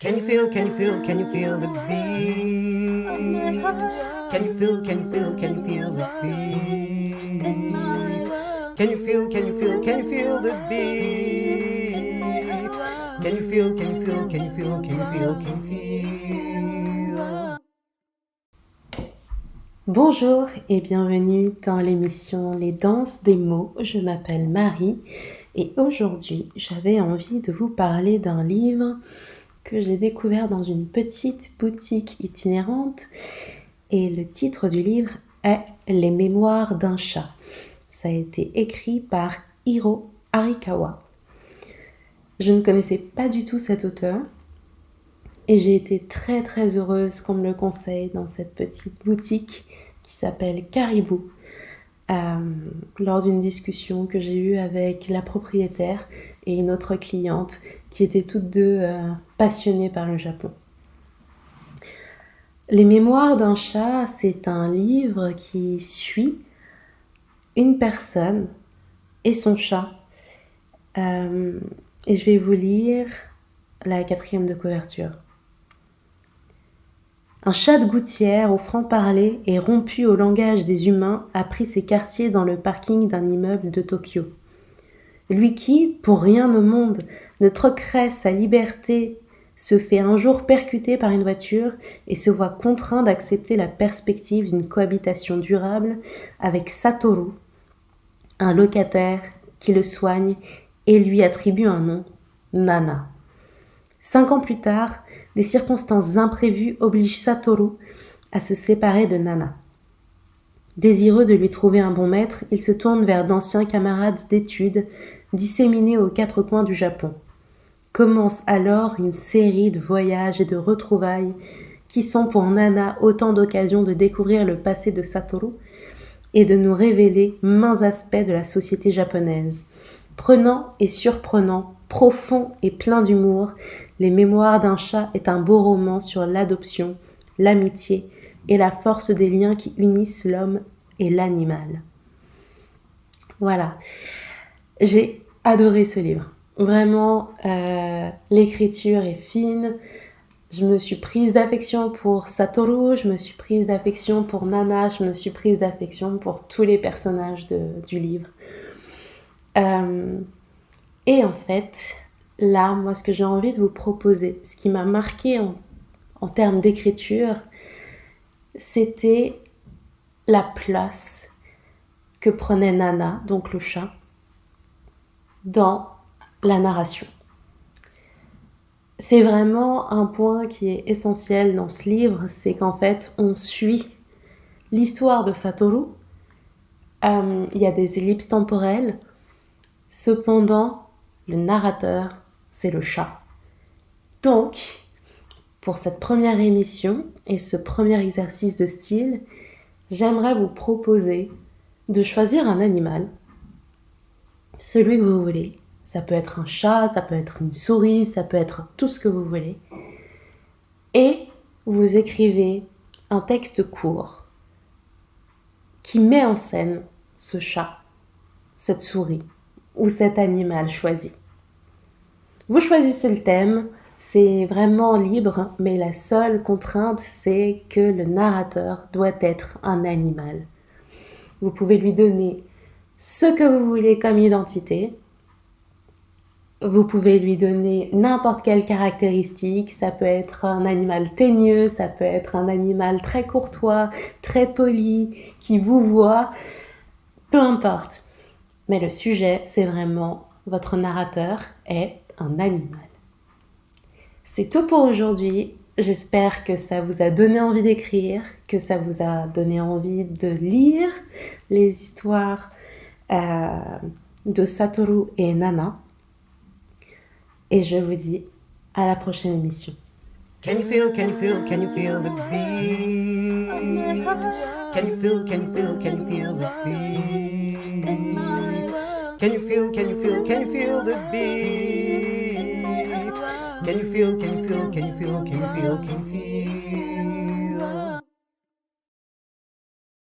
Can you feel, can you feel, can you feel the beat? Can you feel, can you feel, can you feel the beat? Can you feel, can you feel, can you feel the beat? Can you feel, can you feel, can you feel, can you feel, can you feel? Bonjour et bienvenue dans l'émission Les Danses des mots. Je m'appelle Marie et aujourd'hui j'avais envie de vous parler d'un livre que j'ai découvert dans une petite boutique itinérante et le titre du livre est Les Mémoires d'un chat. Ça a été écrit par Hiro Arikawa. Je ne connaissais pas du tout cet auteur et j'ai été très très heureuse qu'on me le conseille dans cette petite boutique qui s'appelle Caribou, lors d'une discussion que j'ai eue avec la propriétaire et une autre cliente qui étaient toutes deux passionnées par le Japon. Les Mémoires d'un chat, c'est un livre qui suit une personne et son chat. Et je vais vous lire la 4e de couverture. Un chat de gouttière au franc-parler et rompu au langage des humains a pris ses quartiers dans le parking d'un immeuble de Tokyo. Lui qui, pour rien au monde, ne troquerait sa liberté, se fait un jour percuter par une voiture et se voit contraint d'accepter la perspective d'une cohabitation durable avec Satoru, un locataire qui le soigne et lui attribue un nom, Nana. 5 ans plus tard, des circonstances imprévues obligent Satoru à se séparer de Nana. Désireux de lui trouver un bon maître, il se tourne vers d'anciens camarades d'études disséminés aux 4 coins du Japon. Commence alors une série de voyages et de retrouvailles qui sont pour Nana autant d'occasions de découvrir le passé de Satoru et de nous révéler maints aspects de la société japonaise. Prenant et surprenant, profond et plein d'humour, Les Mémoires d'un chat est un beau roman sur l'adoption, l'amitié et la force des liens qui unissent l'homme et l'animal. Voilà, j'ai adoré ce livre. Vraiment, l'écriture est fine. Je me suis prise d'affection pour Satoru, je me suis prise d'affection pour Nana, je me suis prise d'affection pour tous les personnages du livre. Et en fait, là, moi, ce que j'ai envie de vous proposer, ce qui m'a marqué en termes d'écriture, c'était la place que prenait Nana, donc le chat, dans la narration. C'est vraiment un point qui est essentiel dans ce livre, c'est qu'en fait, on suit l'histoire de Satoru. Il y a des ellipses temporelles. Cependant, le narrateur, c'est le chat. Donc, pour cette première émission et ce premier exercice de style, j'aimerais vous proposer de choisir un animal, celui que vous voulez. Ça peut être un chat, ça peut être une souris, ça peut être tout ce que vous voulez. Et vous écrivez un texte court qui met en scène ce chat, cette souris ou cet animal choisi. Vous choisissez le thème, c'est vraiment libre, mais la seule contrainte, c'est que le narrateur doit être un animal. Vous pouvez lui donner ce que vous voulez comme identité. Vous pouvez lui donner n'importe quelle caractéristique. Ça peut être un animal teigneux, ça peut être un animal très courtois, très poli, qui vous voit. Peu importe. Mais le sujet, c'est vraiment votre narrateur est un animal. C'est tout pour aujourd'hui. J'espère que ça vous a donné envie d'écrire, que ça vous a donné envie de lire les histoires de Satoru et Nana. Et je vous dis à la prochaine émission. Can you feel, can you feel, can you feel the beat? Can you feel, can you feel, can you feel the beat? Can you feel, can you feel, can you feel the beat? Can you feel, can you feel, can you feel, can you feel, can you feel?